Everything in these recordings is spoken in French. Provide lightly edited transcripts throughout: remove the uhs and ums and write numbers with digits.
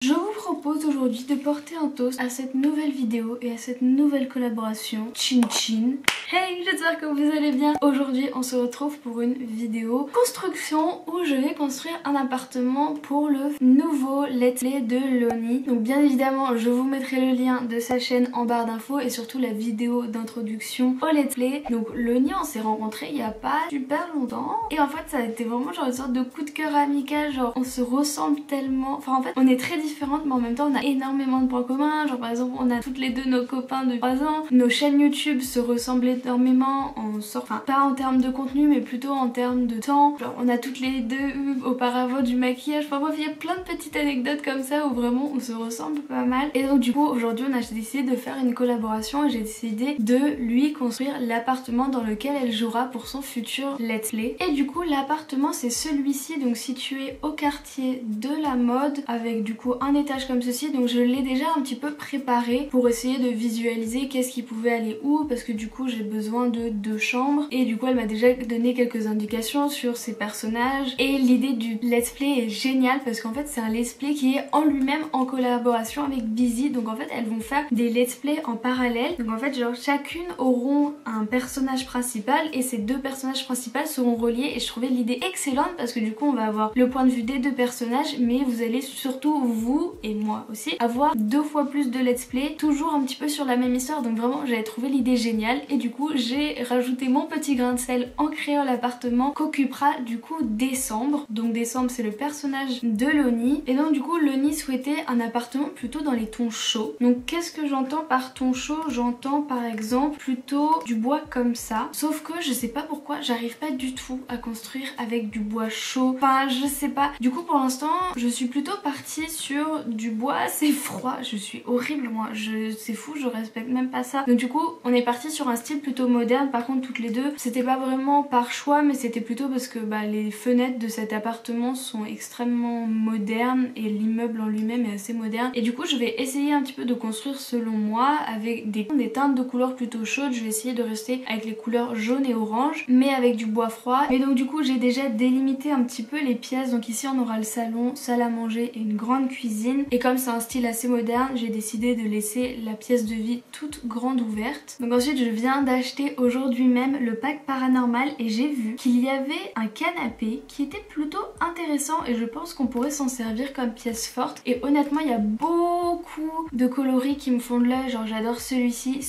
Je vous propose aujourd'hui de porter un toast à cette nouvelle vidéo et à cette nouvelle collaboration Chin Chin. Hey, j'espère que vous allez bien. Aujourd'hui on se retrouve pour une vidéo construction où je vais construire un appartement pour le nouveau let's play de Loni. Donc bien évidemment je vous mettrai le lien de sa chaîne en barre d'infos et surtout la vidéo d'introduction au let's play. Donc Loni, on s'est rencontrés il y a pas super longtemps et en fait ça a été vraiment genre une sorte de coup de cœur amical, genre on se ressemble tellement, enfin en fait on est très différentes mais en même temps on a énormément de points communs. Genre par exemple on a toutes les deux nos copains de 3 ans, nos chaînes YouTube se ressemblent énormément en sorte, enfin pas en termes de contenu mais plutôt en termes de temps. Genre on a toutes les deux eu auparavant du maquillage, enfin bref il y a plein de petites anecdotes comme ça où vraiment on se ressemble pas mal. Et donc du coup aujourd'hui on a décidé de faire une collaboration et j'ai décidé de lui construire l'appartement dans lequel elle jouera pour son futur let's play. Et du coup l'appartement c'est celui-ci, donc situé au quartier de la mode avec du coup un étage comme ceci. Donc je l'ai déjà un petit peu préparé pour essayer de visualiser qu'est-ce qui pouvait aller où, parce que du coup j'ai besoin de 2 chambres et du coup elle m'a déjà donné quelques indications sur ses personnages. Et l'idée du let's play est géniale parce qu'en fait c'est un let's play qui est en lui-même en collaboration avec Busy. Donc en fait elles vont faire des let's play en parallèle. Donc en fait genre chacune auront un personnage principal et ces 2 personnages principaux seront reliés. Et je trouvais l'idée excellente parce que du coup on va avoir le point de vue des 2 personnages mais vous allez surtout vous et moi aussi avoir 2 fois plus de let's play toujours un petit peu sur la même histoire. Donc vraiment j'avais trouvé l'idée géniale et du coup j'ai rajouté mon petit grain de sel en créant l'appartement qu'occupera du coup Décembre. Donc Décembre c'est le personnage de Loni et donc du coup Loni souhaitait un appartement plutôt dans les tons chauds. Donc qu'est-ce que j'entends par ton chaud? J'entends par exemple plutôt du bois comme ça, sauf que je sais pas pourquoi j'arrive pas du tout à construire avec du bois chaud, enfin je sais pas. Du coup pour l'instant je suis plutôt partie sur du bois assez froid. Je suis horrible moi, c'est fou, je respecte même pas ça. Donc du coup on est parti sur un style plutôt moderne. Par contre toutes les deux c'était pas vraiment par choix mais c'était plutôt parce que les fenêtres de cet appartement sont extrêmement modernes et l'immeuble en lui-même est assez moderne. Et du coup je vais essayer un petit peu de construire selon moi avec des teintes de couleurs plutôt chaudes. Je vais essayer de rester avec les couleurs jaune et orange mais avec du bois froid. Et donc du coup j'ai déjà délimité un petit peu les pièces. Donc ici on aura le salon, salle à manger et une grande cuisine. Et comme c'est un style assez moderne, j'ai décidé de laisser la pièce de vie toute grande ouverte. Donc ensuite je viens d'acheter aujourd'hui même le pack paranormal et j'ai vu qu'il y avait un canapé qui était plutôt intéressant et je pense qu'on pourrait s'en servir comme pièce forte. Et honnêtement il y a beaucoup de coloris qui me font de l'œil, genre j'adore celui-ci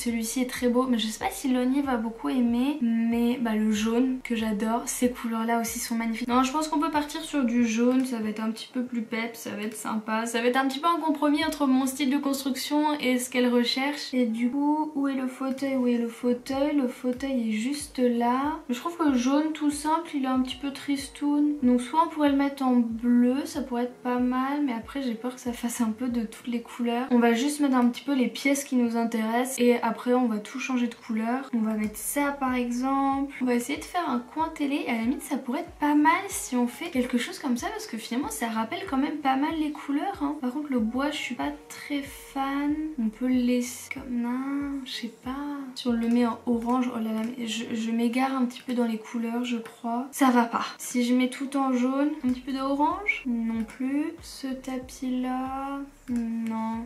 est très beau mais je sais pas si Loni va beaucoup aimer, mais le jaune que j'adore, ces couleurs là aussi sont magnifiques. Non je pense qu'on peut partir sur du jaune, ça va être un petit peu plus pep, ça va être sympa, ça va être un petit peu un compromis entre mon style de construction et ce qu'elle recherche. Et du coup où est le fauteuil? Où est le fauteuil? Le fauteuil est juste là. Je trouve que le jaune tout simple il est un petit peu tristoun, donc soit on pourrait le mettre en bleu, ça pourrait être pas mal, mais après j'ai peur que ça fasse un peu de toutes les couleurs. On va juste mettre un petit peu les pièces qui nous intéressent et après on va tout changer de couleur. On va mettre ça par exemple. On va essayer de faire un coin télé et à la limite ça pourrait être pas mal si on fait quelque chose comme ça parce que finalement ça rappelle quand même pas mal les couleurs hein. Par contre le bois je suis pas très fan. On peut le laisser comme non, je sais pas. Si on le met en orange, oh là là, je m'égare un petit peu dans les couleurs je crois. Ça va pas. Si je mets tout en jaune, un petit peu d'orange, non plus. Ce tapis là, non.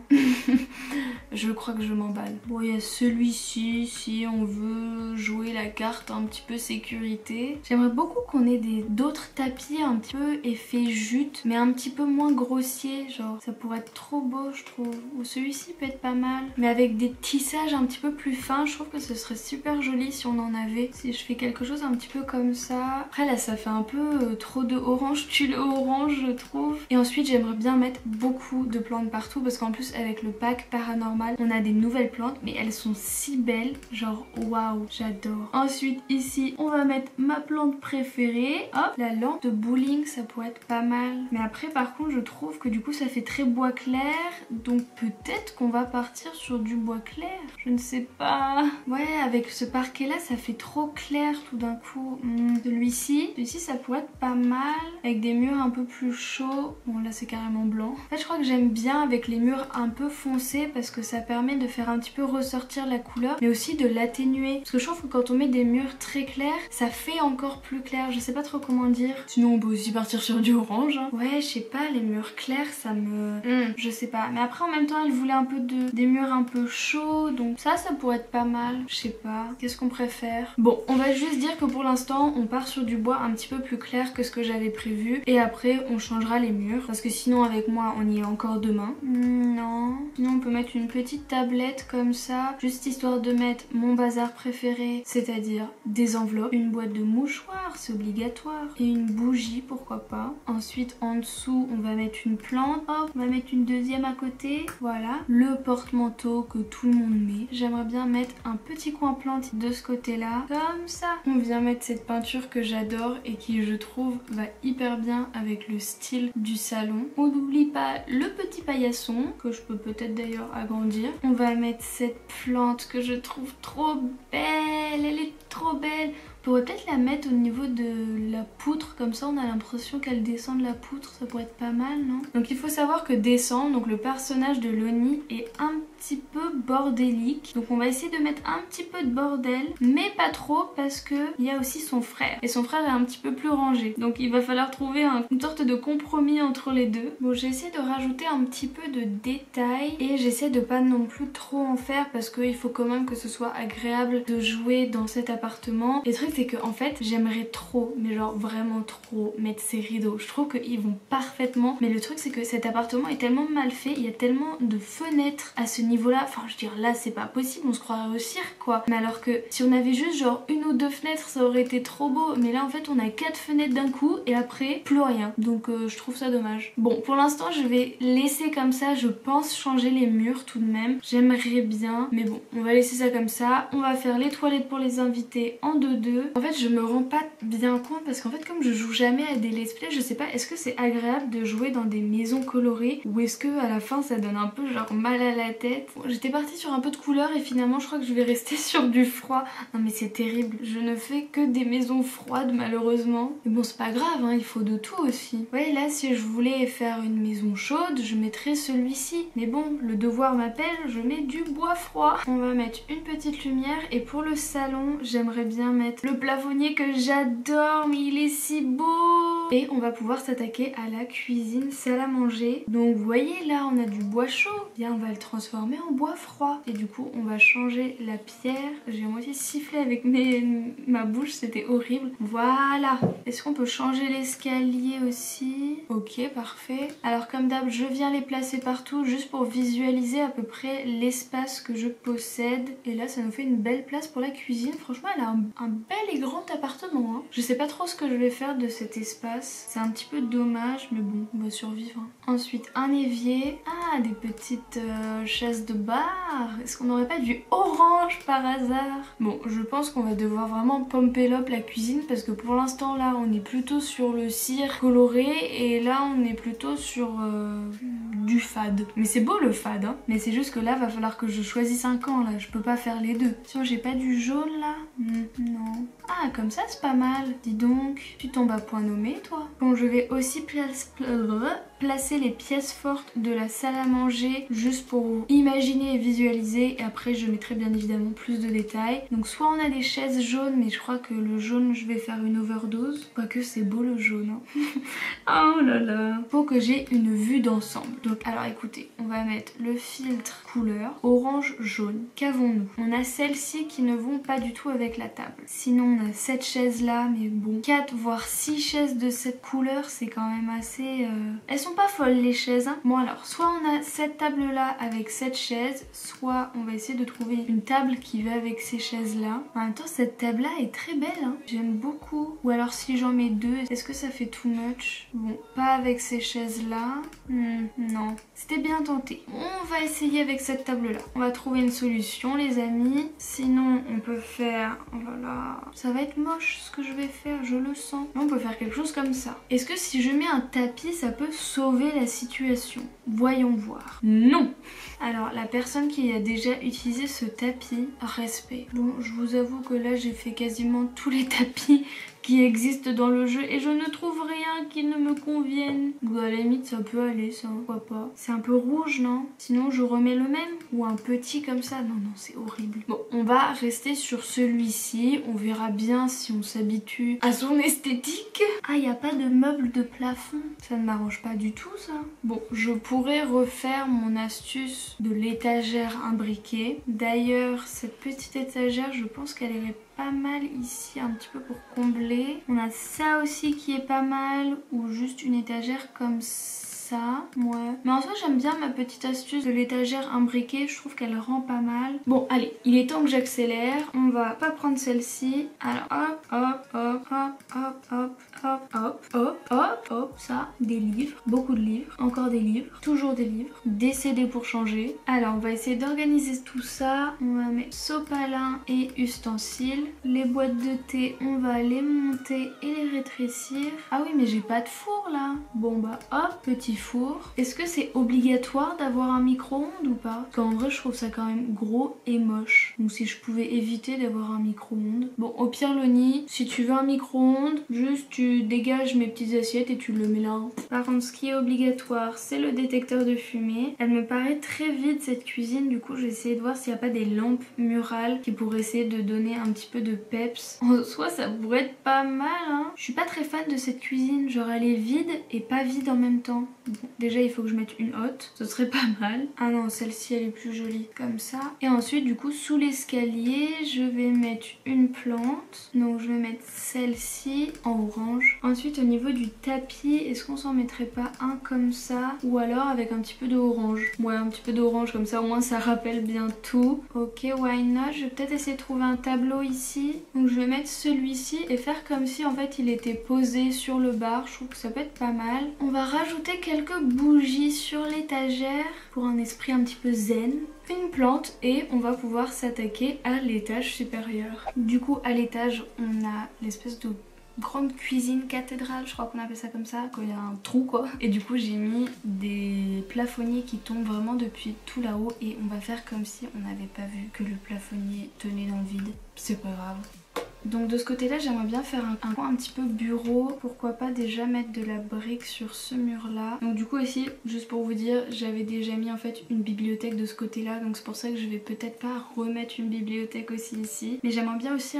Je crois que je m'emballe. Bon il y a celui-ci si on veut jouer la carte un petit peu sécurité. J'aimerais beaucoup qu'on ait d'autres tapis un petit peu effet jute mais un petit peu moins grossier, genre ça pourrait être trop beau je trouve. Ou celui-ci peut être pas mal mais avec des tissages un petit peu plus fins. Je trouve que ce serait super joli si on en avait. Si je fais quelque chose un petit peu comme ça. Après là ça fait un peu trop de orange, tulle orange je trouve. Et ensuite j'aimerais bien mettre beaucoup de plantes partout parce qu'en plus avec le pack paranormal on a des nouvelles plantes mais elles sont si belles, genre waouh j'adore. Ensuite ici on va mettre ma plante préférée, hop, la lampe de bowling, ça pourrait être pas mal. Mais après par contre je trouve que du coup ça fait très bois clair, donc peut-être qu'on va partir sur du bois clair, je ne sais pas. Ouais avec ce parquet là ça fait trop clair tout d'un coup. Celui-ci ça pourrait être pas mal avec des murs un peu plus chauds. Bon là c'est carrément blanc. En fait je crois que j'aime bien avec les murs un peu foncés parce que ça ça permet de faire un petit peu ressortir la couleur, mais aussi de l'atténuer. Parce que je trouve que quand on met des murs très clairs, ça fait encore plus clair. Je sais pas trop comment dire. Sinon on peut aussi partir sur du orange. Hein. Ouais, je sais pas, les murs clairs, ça me... je sais pas. Mais après en même temps, elle voulait un peu des murs un peu chauds, donc ça pourrait être pas mal. Je sais pas. Qu'est-ce qu'on préfère? Bon, on va juste dire que pour l'instant, on part sur du bois un petit peu plus clair que ce que j'avais prévu. Et après, on changera les murs. Parce que sinon, avec moi, on y est encore demain. Non. Sinon, on peut mettre une petite tablette comme ça. Juste histoire de mettre mon bazar préféré. C'est-à-dire des enveloppes. Une boîte de mouchoirs, c'est obligatoire. Et une bougie, pourquoi pas. Ensuite, en dessous, on va mettre une plante. Hop, on va mettre une deuxième à côté. Voilà. Le porte-manteau que tout le monde met. J'aimerais bien mettre un petit coin plante de ce côté-là. Comme ça. On vient mettre cette peinture que j'adore et qui, je trouve, va hyper bien avec le style du salon. On n'oublie pas le petit paillasson que je peux peut-être d'ailleurs agrandir. On va mettre cette plante que je trouve trop belle. Elle est trop belle. On pourrait peut-être la mettre au niveau de la poutre, comme ça on a l'impression qu'elle descend de la poutre, ça pourrait être pas mal, non? Donc il faut savoir que Descend, donc le personnage de Loni, est un petit peu bordélique. Donc on va essayer de mettre un petit peu de bordel, mais pas trop parce que il y a aussi son frère. Et son frère est un petit peu plus rangé. Donc il va falloir trouver une sorte de compromis entre les deux. Bon, j'ai essayé de rajouter un petit peu de détails et j'essaie de pas non plus trop en faire parce qu'il faut quand même que ce soit agréable de jouer dans cet appartement. Et le truc c'est que en fait j'aimerais trop, mais genre vraiment trop, mettre ces rideaux. Je trouve qu'ils vont parfaitement, mais le truc c'est que cet appartement est tellement mal fait, il y a tellement de fenêtres à ce niveau là, enfin je veux dire là c'est pas possible, on se croirait au cirque quoi. Mais alors que si on avait juste genre une ou deux fenêtres ça aurait été trop beau, mais là en fait on a 4 fenêtres d'un coup et après plus rien, donc je trouve ça dommage. Bon, pour l'instant je vais laisser comme ça, je pense changer les murs tout de même, j'aimerais bien, mais bon on va laisser ça comme ça. On va faire les toilettes pour les invités en 2-2. En fait je me rends pas bien compte parce qu'en fait comme je joue jamais à des let's play, je sais pas, est-ce que c'est agréable de jouer dans des maisons colorées ou est-ce que à la fin ça donne un peu genre mal à la tête. Bon, j'étais partie sur un peu de couleur et finalement je crois que je vais rester sur du froid. Non mais c'est terrible, je ne fais que des maisons froides malheureusement. Mais bon c'est pas grave hein, il faut de tout aussi. Ouais, là si je voulais faire une maison chaude je mettrais celui-ci. Mais bon, le devoir m'appelle, je mets du bois froid. On va mettre une petite lumière et pour le salon j'aimerais bien mettre le plafonnier que j'adore, mais il est si beau. Et on va pouvoir s'attaquer à la cuisine, salle à manger. Donc vous voyez là on a du bois chaud, bien on va le transformer en bois froid. Et du coup on va changer la pierre. J'ai à moitié sifflé avec ma bouche, c'était horrible. Voilà. Est-ce qu'on peut changer l'escalier aussi? Ok, parfait. Alors comme d'hab je viens les placer partout juste pour visualiser à peu près l'espace que je possède. Et là ça nous fait une belle place pour la cuisine. Franchement elle a un bel et grand appartement hein. Je sais pas trop ce que je vais faire de cet espace. C'est un petit peu dommage mais bon on va survivre hein. Ensuite un évier. Ah, des petites chaises de bar. Est-ce qu'on n'aurait pas du orange par hasard? Bon, je pense qu'on va devoir vraiment pumper up la cuisine parce que pour l'instant là on est plutôt sur le cire coloré et là on est plutôt sur du fade. Mais c'est beau le fade hein. Mais c'est juste que là va falloir que je choisisse un camp là, je peux pas faire les deux. Sinon j'ai pas du jaune là. Non. Ah, comme ça c'est pas mal. Dis donc, tu tombes à point nommé toi. Bon, je vais aussi placer les pièces fortes de la salle à manger juste pour imaginer et visualiser et après je mettrai bien évidemment plus de détails. Donc soit on a des chaises jaunes mais je crois que le jaune je vais faire une overdose. Quoique c'est beau le jaune hein. Oh là là. Faut que j'ai une vue d'ensemble. Donc alors écoutez, on va mettre le filtre couleur orange jaune. Qu'avons-nous? On a celles-ci qui ne vont pas du tout avec la table. Sinon on a cette chaise là mais bon 4 voire 6 chaises de cette couleur c'est quand même assez... Elles sont pas folles les chaises hein. Bon alors soit on a cette table là avec cette chaise, soit on va essayer de trouver une table qui va avec ces chaises là. En même temps cette table là est très belle hein. J'aime beaucoup. Ou alors si j'en mets deux, est-ce que ça fait too much? Bon, pas avec ces chaises là. Non, c'était bien tenté. On va essayer avec cette table là. On va trouver une solution les amis. Sinon on peut faire... Oh là là, ça va être moche ce que je vais faire, je le sens. On peut faire quelque chose comme ça. Est-ce que si je mets un tapis ça peut sauver la situation? Voyons voir. Non. Alors la personne qui a déjà utilisé ce tapis, respect. Bon, je vous avoue que là j'ai fait quasiment tous les tapis qui existent dans le jeu et je ne trouve rien qui ne me convienne. Ou à la limite ça peut aller ça, pourquoi pas. C'est un peu rouge non? Sinon je remets le même ou un petit comme ça. Non non c'est horrible. Bon on va rester sur celui-ci. On verra bien si on s'habitue à son esthétique. Ah il n'y a pas de meuble de plafond. Ça ne m'arrange pas du tout ça. Bon je pourrais refaire mon astuce de l'étagère imbriquée. D'ailleurs cette petite étagère je pense qu'elle irait pas mal ici un petit peu pour combler. On a ça aussi qui est pas mal ou juste une étagère comme ça, ouais. Mais en soi j'aime bien ma petite astuce de l'étagère imbriquée, je trouve qu'elle rend pas mal. Bon allez, il est temps que j'accélère. On va pas prendre celle-ci. Alors hop, hop, hop, hop, hop, hop, hop, hop, hop, hop, hop, ça, des livres, beaucoup de livres, encore des livres, toujours des livres, des CD pour changer. Alors on va essayer d'organiser tout ça. On va mettre sopalin et ustensiles. Les boîtes de thé, on va les monter et les rétrécir. Ah oui mais j'ai pas de four là. Bon bah hop, petit four. Est-ce que c'est obligatoire d'avoir un micro-ondes ou pas? Parce qu'en vrai je trouve ça quand même gros et moche. Donc si je pouvais éviter d'avoir un micro-ondes. Bon au pire Loni, si tu veux un micro-ondes, juste tu dégages mes petites assiettes et tu le mets là. Par contre ce qui est obligatoire c'est le détecteur de fumée. Elle me paraît très vide cette cuisine, du coup j'ai essayé de voir s'il n'y a pas des lampes murales qui pourraient essayer de donner un petit peu de peps. En soi ça pourrait être pas mal hein. Je suis pas très fan de cette cuisine, genre elle est vide et pas vide en même temps. Bon, déjà il faut que je mette une hotte, ce serait pas mal. Ah non celle-ci elle est plus jolie comme ça. Et ensuite du coup sous l'escalier je vais mettre une plante. Donc je vais mettre celle-ci en orange. Ensuite au niveau du tapis, est-ce qu'on s'en mettrait pas un comme ça? Ou alors avec un petit peu d'orange? Ouais un petit peu d'orange comme ça au moins ça rappelle bien tout. Ok why not? Je vais peut-être essayer de trouver un tableau ici. Donc je vais mettre celui-ci et faire comme si en fait il était posé sur le bar. Je trouve que ça peut être pas mal. On va rajouter quelques bougies sur l'étagère pour un esprit un petit peu zen. Une plante et on va pouvoir s'attaquer à l'étage supérieur. Du coup à l'étage on a l'espèce de grande cuisine cathédrale, je crois qu'on appelle ça comme ça, quand il y a un trou quoi. Et du coup j'ai mis des plafonniers qui tombent vraiment depuis tout là-haut et on va faire comme si on n'avait pas vu que le plafonnier tenait dans le vide. C'est pas grave. Donc de ce côté là j'aimerais bien faire un coin un petit peu bureau. Pourquoi pas déjà mettre de la brique sur ce mur là. Donc du coup aussi juste pour vous dire j'avais déjà mis en fait une bibliothèque de ce côté là. Donc c'est pour ça que je vais peut-être pas remettre une bibliothèque aussi ici. Mais j'aimerais bien aussi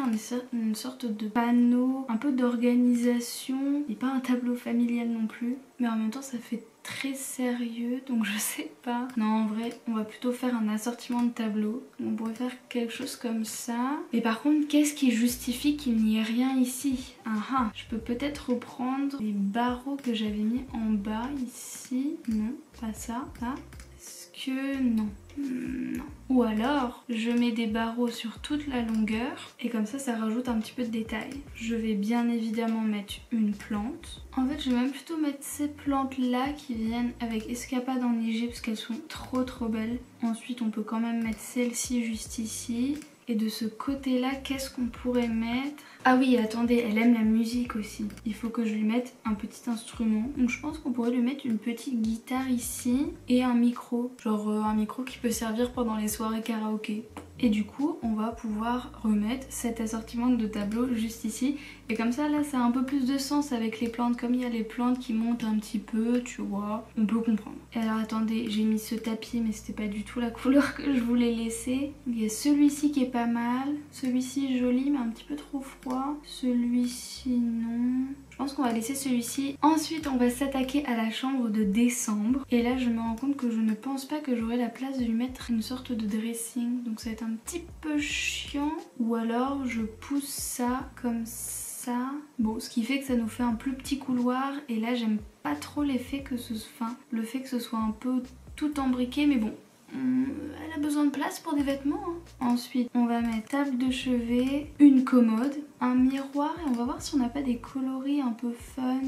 une sorte de panneau, un peu d'organisation. Et pas un tableau familial non plus. Mais en même temps ça fait très sérieux donc je sais pas. Non en vrai on va plutôt faire un assortiment de tableaux. On pourrait faire quelque chose comme ça. Mais par contre qu'est-ce qui justifie qu'il n'y ait rien ici? Ah je peux peut-être reprendre les barreaux que j'avais mis en bas ici. Non pas ça, ça. Est-ce que non? Non. Ou alors je mets des barreaux sur toute la longueur et comme ça rajoute un petit peu de détail. Je vais bien évidemment mettre une plante. En fait je vais même plutôt mettre ces plantes là qui viennent avec Escapade en Égypte parce qu'elles sont trop belles. Ensuite on peut quand même mettre celle-ci juste ici. Et de ce côté là qu'est-ce qu'on pourrait mettre? Ah oui attendez, elle aime la musique aussi. Il faut que je lui mette un petit instrument. Donc je pense qu'on pourrait lui mettre une petite guitare ici et un micro. Genre un micro qui peut servir pendant les soirées karaoké. Et du coup on va pouvoir remettre cet assortiment de tableaux juste ici. Et comme ça là ça a un peu plus de sens avec les plantes. Comme il y a les plantes qui montent un petit peu tu vois, on peut comprendre. Et alors attendez, j'ai mis ce tapis mais c'était pas du tout la couleur que je voulais laisser. Il y a celui-ci qui est pas mal. Celui-ci joli mais un petit peu trop froid. Celui-ci non. Je pense qu'on va laisser celui-ci. Ensuite on va s'attaquer à la chambre de décembre. Et là je me rends compte que je ne pense pas que j'aurai la place de lui mettre une sorte de dressing. Donc ça va être un petit peu chiant. Ou alors je pousse ça comme ça. Bon ce qui fait que ça nous fait un plus petit couloir. Et là j'aime pas trop l'effet que le fait que ce soit un peu tout embriqué. Mais bon. Elle a besoin de place pour des vêtements hein. Ensuite on va mettre table de chevet, une commode, un miroir et on va voir si on n'a pas des coloris un peu fun.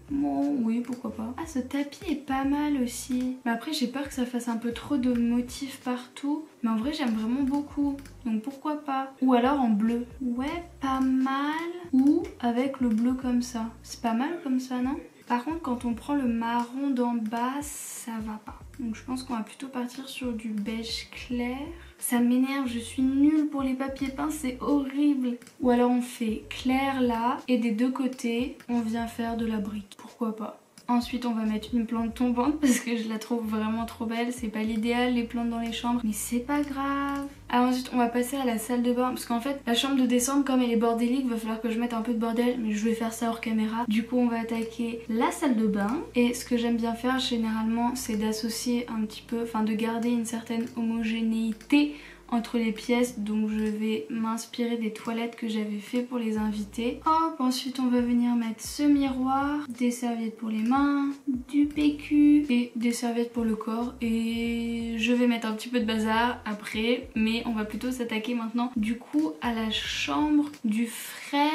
Bon oui pourquoi pas. Ah ce tapis est pas mal aussi. Mais après j'ai peur que ça fasse un peu trop de motifs partout. Mais en vrai j'aime vraiment beaucoup. Donc pourquoi pas. Ou alors en bleu. Ouais pas mal. Ou avec le bleu comme ça. C'est pas mal comme ça non? Par contre quand on prend le marron d'en bas ça va pas. Donc je pense qu'on va plutôt partir sur du beige clair. Ça m'énerve, je suis nulle pour les papiers peints, c'est horrible. Ou alors on fait clair là et des deux côtés on vient faire de la brique. Pourquoi pas. Ensuite on va mettre une plante tombante parce que je la trouve vraiment trop belle. C'est pas l'idéal les plantes dans les chambres mais c'est pas grave. Alors ensuite on va passer à la salle de bain parce qu'en fait la chambre de décembre comme elle est bordélique va falloir que je mette un peu de bordel mais je vais faire ça hors caméra. Du coup on va attaquer la salle de bain et ce que j'aime bien faire généralement c'est d'associer un petit peu, enfin de garder une certaine homogénéité entre les pièces, donc je vais m'inspirer des toilettes que j'avais fait pour les invités. Hop, ensuite on va venir mettre ce miroir, des serviettes pour les mains, du PQ et des serviettes pour le corps et je vais mettre un petit peu de bazar après, mais on va plutôt s'attaquer maintenant du coup à la chambre du frère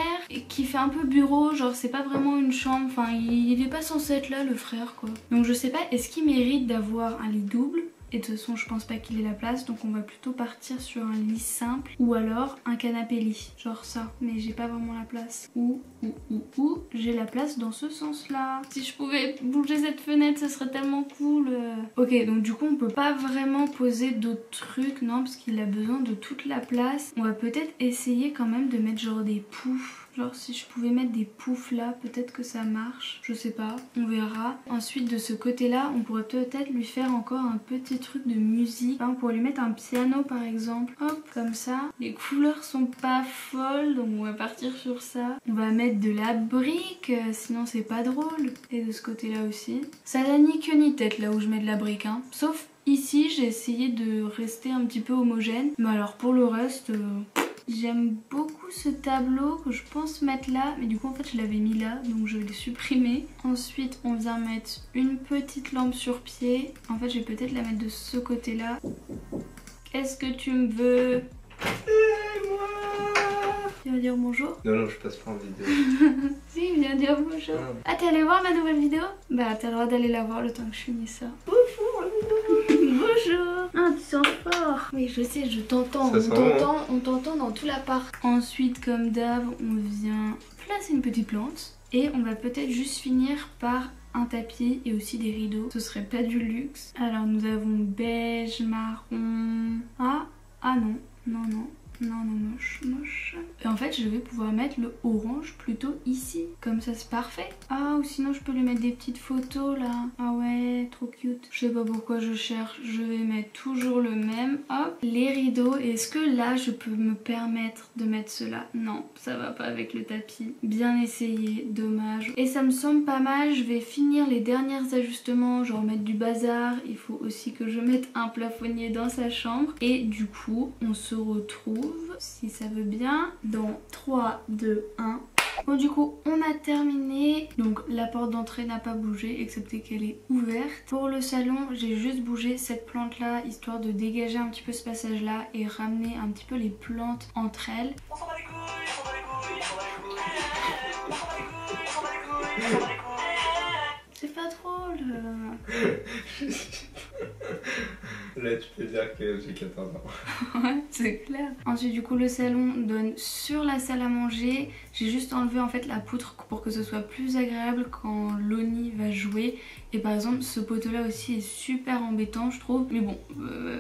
qui fait un peu bureau, genre c'est pas vraiment une chambre, enfin il est pas censé être là le frère quoi. Donc je sais pas, est-ce qu'il mérite d'avoir un lit double? Et de toute façon je pense pas qu'il ait la place donc on va plutôt partir sur un lit simple ou alors un canapé lit, genre ça, mais j'ai pas vraiment la place. Ou j'ai la place dans ce sens là. Si je pouvais bouger cette fenêtre ça serait tellement cool. Ok donc du coup on peut pas vraiment poser d'autres trucs, non, parce qu'il a besoin de toute la place. On va peut-être essayer quand même de mettre genre des poufs. Genre si je pouvais mettre des poufs là, peut-être que ça marche, je sais pas, on verra. Ensuite de ce côté là, on pourrait peut-être lui faire encore un petit truc de musique. Enfin, on pourrait lui mettre un piano par exemple, hop, comme ça. Les couleurs sont pas folles, donc on va partir sur ça. On va mettre de la brique, sinon c'est pas drôle. Et de ce côté là aussi. Ça n'a ni queue ni tête là où je mets de la brique, hein. Sauf ici, j'ai essayé de rester un petit peu homogène. Mais alors pour le reste... J'aime beaucoup ce tableau que je pense mettre là, mais du coup en fait je l'avais mis là donc je vais le supprimer. Ensuite on vient mettre une petite lampe sur pied. En fait je vais peut-être la mettre de ce côté là. Qu'est-ce que tu me veux? C'est moi. Viens dire bonjour. Non, je passe pas en vidéo. Si, viens dire bonjour. Non. Ah t'es allé voir ma nouvelle vidéo? Bah t'as le droit d'aller la voir le temps que je finis ça. Bonjour. Ah tu sens fort. Oui je sais, je t'entends. On t'entend dans tout l'appart. Ensuite comme d'hab on vient placer une petite plante. Et on va peut-être juste finir par un tapis et aussi des rideaux. Ce serait pas du luxe. Alors nous avons beige, marron. Ah non, moche. Et en fait je vais pouvoir mettre le orange plutôt ici. Comme ça c'est parfait. Ah ou sinon je peux lui mettre des petites photos là. Ah ouais, trop cute. Je sais pas pourquoi je cherche. Je vais mettre toujours le même. Hop, les rideaux. Est-ce que là je peux me permettre de mettre cela? Non, ça va pas avec le tapis. Bien essayé, dommage. Et ça me semble pas mal. Je vais finir les derniers ajustements. Genre mettre du bazar. Il faut aussi que je mette un plafonnier dans sa chambre. Et du coup on se retrouve, si ça veut bien, dans 3, 2, 1. Bon du coup on a terminé, donc la porte d'entrée n'a pas bougé excepté qu'elle est ouverte. Pour le salon j'ai juste bougé cette plante là histoire de dégager un petit peu ce passage là et ramener un petit peu les plantes entre elles. On s'en bat les couilles, on s'en bat les couilles. C'est pas drôle. Là tu peux dire que j'ai 14 ans. Ouais, c'est clair. Ensuite du coup le salon donne sur la salle à manger. J'ai juste enlevé en fait la poutre pour que ce soit plus agréable quand Loni va jouer. Et par exemple ce poteau là aussi est super embêtant je trouve. Mais bon,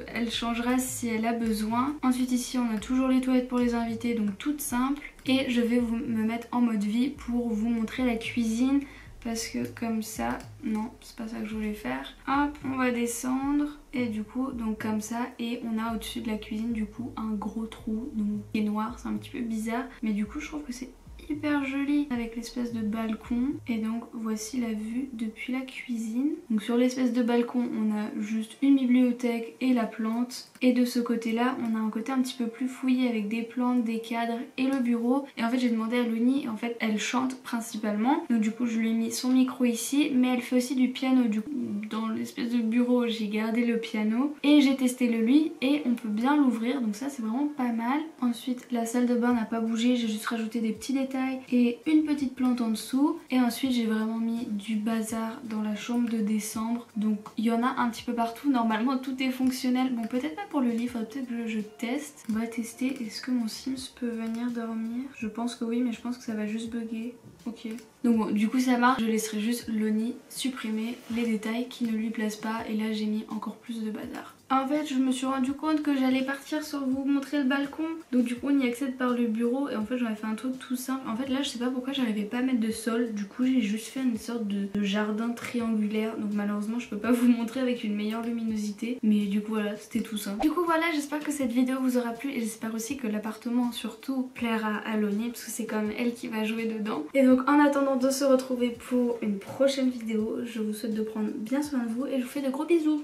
elle changera si elle a besoin. Ensuite ici on a toujours les toilettes pour les invités, donc toutes simples. Et je vais me mettre en mode vie pour vous montrer la cuisine. Parce que comme ça, non c'est pas ça que je voulais faire. Hop, on va descendre et du coup donc comme ça, et on a au-dessus de la cuisine du coup un gros trou donc qui est noir, c'est un petit peu bizarre. Mais du coup je trouve que c'est hyper joli avec l'espèce de balcon. Et donc voici la vue depuis la cuisine. Donc sur l'espèce de balcon on a juste une bibliothèque et la plante. Et de ce côté là on a un côté un petit peu plus fouillé avec des plantes, des cadres et le bureau. Et en fait j'ai demandé à Loni, et en fait elle chante principalement. Donc du coup je lui ai mis son micro ici, mais elle fait aussi du piano. Du coup dans l'espèce de bureau j'ai gardé le piano et j'ai testé le lit et on peut bien l'ouvrir, donc ça c'est vraiment pas mal. Ensuite la salle de bain n'a pas bougé, j'ai juste rajouté des petits détails et une petite plante en dessous. Et ensuite j'ai vraiment mis du bazar dans la chambre de décembre, donc il y en a un petit peu partout. Normalement tout est fonctionnel, bon peut-être pas pour le lit, faudrait peut-être que je teste. On va tester, est-ce que mon Sims peut venir dormir? Je pense que oui, mais je pense que ça va juste bugger. Ok. Donc bon, du coup ça marche, je laisserai juste Loni supprimer les détails qui ne lui plaisent pas et là j'ai mis encore plus de bazar. En fait je me suis rendu compte que j'allais partir sans vous montrer le balcon, donc du coup on y accède par le bureau et en fait j'aurais fait un truc tout simple. En fait là je sais pas pourquoi j'arrivais pas à mettre de sol, du coup j'ai juste fait une sorte de jardin triangulaire, donc malheureusement je peux pas vous montrer avec une meilleure luminosité, mais du coup voilà c'était tout simple. Du coup voilà, j'espère que cette vidéo vous aura plu et j'espère aussi que l'appartement surtout plaira à Loni parce que c'est quand même elle qui va jouer dedans. Et donc en attendant de se retrouver pour une prochaine vidéo, je vous souhaite de prendre bien soin de vous et je vous fais de gros bisous.